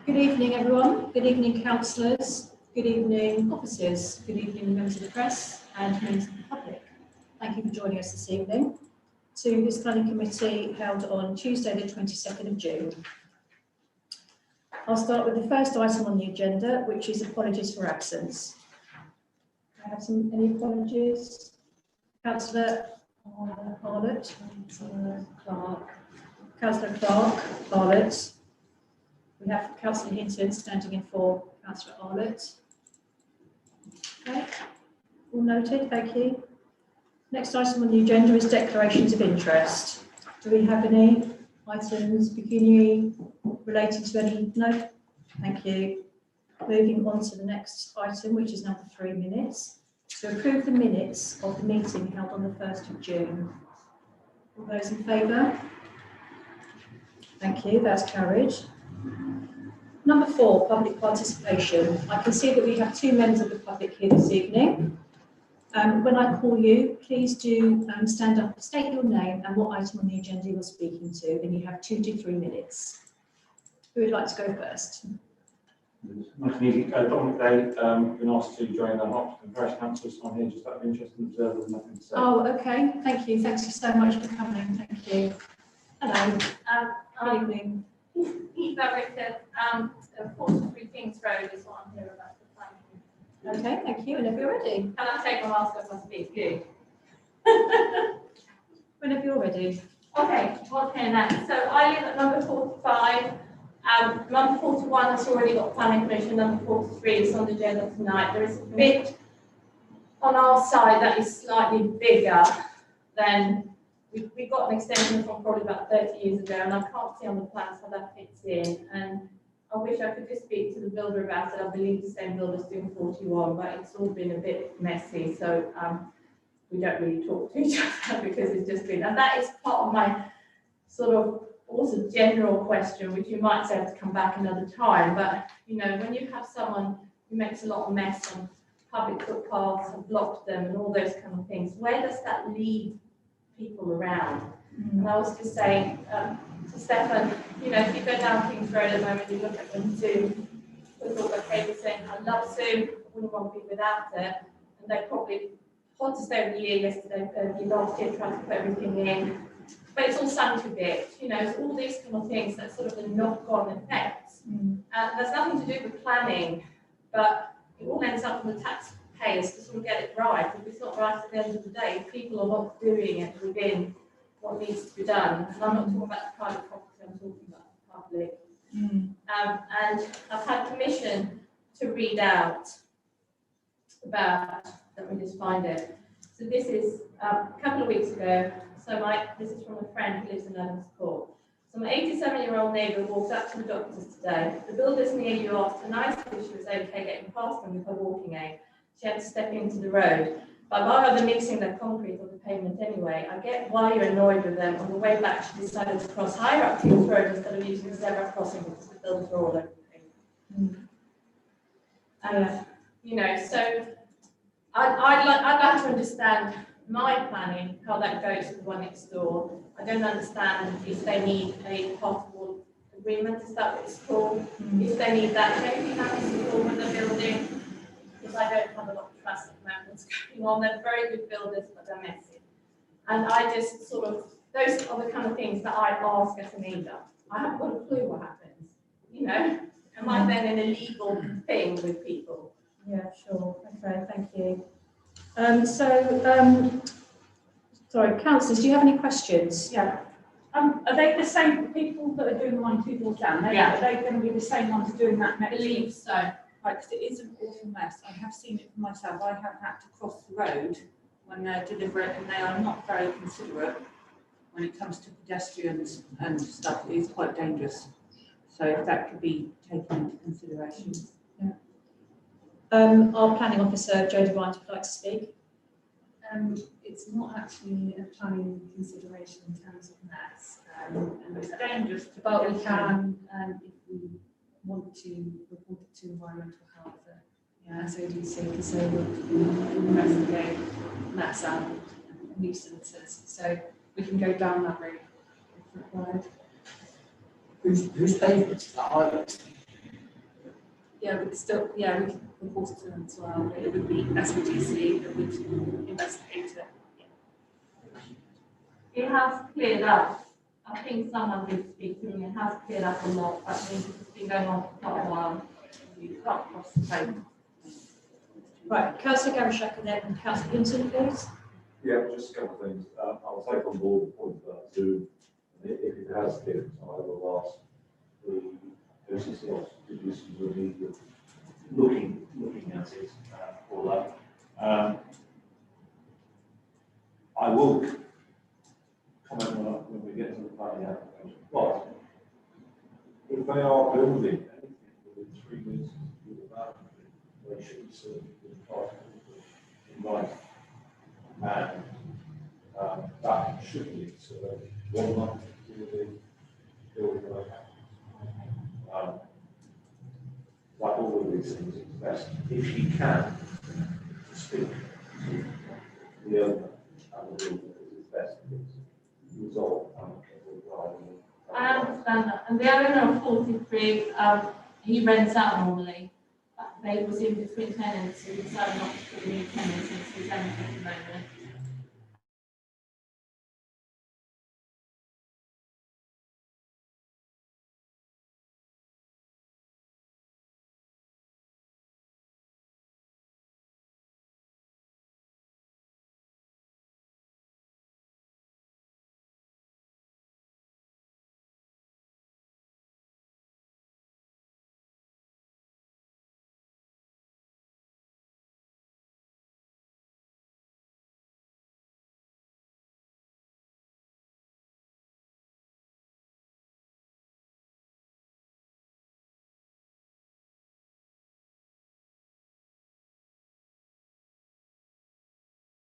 Good evening, everyone. Good evening, councillors. Good evening, officers. Good evening, members of the press and members of the public. Thank you for joining us this evening to this planning committee held on Tuesday, the 22nd of June. I'll start with the first item on the agenda, which is apologies for absence. Do I have any apologies? Councillor Harlott, Councillor Clark, Harlott. We have Councillor Hinton standing in for Councillor Harlott. Okay, all noted, thank you. Next item on the agenda is declarations of interest. Do we have any items pecuniary related to any? No, thank you. Moving on to the next item, which is number 3 minutes. To approve the minutes of the meeting held on the 1st of June. All those in favour? Thank you, that's carried. Number 4, public participation. I can see that we have 2 members of the public here this evening. When I call you, please do stand up, state your name and what item on the agenda you're speaking to, and you have 2 to 3 minutes. Who would like to go first? Nice and easy. Dominic Day, been asked to join the Hertfordshire Parish Council, so I'm here just out of interest and observer with nothing to say. Oh, okay. Thank you. Thanks so much for coming. Thank you. Hello. Good evening. Eva Rickard, 43 Kings Road is what I'm here about the planning. Okay, thank you. Whenever you're ready. Can I take my mask off and speak? Good. Whenever you're ready. Okay, okay now. So I live at number 45. Number 41 has already got planning permission. Number 43 is on the agenda tonight. There is a bit on our side that is slightly bigger than we got an extension from probably about 30 years ago, and I can't see on the plans how that fits in. And I wish I could just speak to the builder about it. I believe the same builder's doing 41, but it's all been a bit messy, so we don't really talk to each other because it's just been, and that is part of my sort of also general question, which you might say have to come back another time. But you know, when you have someone who makes a lot of mess on public footpaths and blocked them and all those kind of things, where does that leave people around? And I was just saying to Stefan, you know, if you go down King's Road at the moment, you look at them Zoo, we thought, okay, we're saying, I love Zoo, wouldn't want to be without it, and they probably had to stay over the year yesterday, last year, trying to put everything in, but it's all sunk a bit, you know, so all these kind of things, that sort of the knock-on effects. There's nothing to do with planning, but it all ends up on the taxpayers to sort of get it right. If it's not right at the end of the day, people are not doing it within what needs to be done. And I'm not talking about the private property, I'm talking about the public. And I've had permission to read out about, let me just find it. So this is a couple of weeks ago. So this is from a friend who lives in Adams Court. So my 87-year-old neighbour walked up to the doctors today. The builders near you asked her nicely if she was okay getting past them with her walking aid. She had to step into the road. But why are they mixing the concrete or the pavement anyway? I get why you're annoyed with them. On the way back, she decided to cross higher up King's Road instead of using the zebra crossing because the builders are all everything. You know, so I'd like to understand my planning, how that goes to the one next door. I don't understand if they need a possible agreement, is that what it's called? If they need that, if anything happens to the with the building, because I don't have a lot of trust at the moment what's going on. They're very good builders, but they're messy. And I just sort of, those are the kind of things that I ask as a neighbour. I haven't got a clue what happens. You know, am I then in a legal thing with people? Yeah, sure. Okay, thank you. Sorry, councillors, do you have any questions? Yeah. Are they the same people that are doing the one 2 doors down? Yeah. Are they going to be the same ones doing that I next believe so. Right, because it is an awful mess. I have seen it for myself. I have had to cross the road when they're delivering, and they are not very considerate when it comes to pedestrians and stuff. It is quite dangerous. So if that could be taken into consideration. Yeah. Our planning officer, Jodie Ryan, would like to speak. It's not actually a planning consideration in terms of mess, and It's dangerous, but we can, if we want to, report it to environmental health, SODC, to say we'll investigate mess and nuisances. So we can go down that route if required. Whose pavement is that? Yeah, we could still, yeah, we could report it to them as well, but it would be SVTC that would investigate it. It has cleared up. I think someone did speak to me, it has cleared up a lot, but I think it's been going on for quite a while. You can't cross the road. Right, councillor Garyshak and then councillor Hinton, please. Yeah, just a couple of things. I'll take on board the point about Zoom. If it has been, I will ask the OCCS to do some remedial looking at it for that. I will comment on that when we get to the planning application. But if they are building anything within 3 meters of the boundary, they should be served with a parking in writing. And that should be sort of 1 month to the building like all of these things, it's best if you can speak to the owner and the builder, because it's best if it's resolved amicably rather than. I understand that, and the owner of 43, he rents out normally, but they was in between tenants, so he decided not to put new tenants into his own at the moment.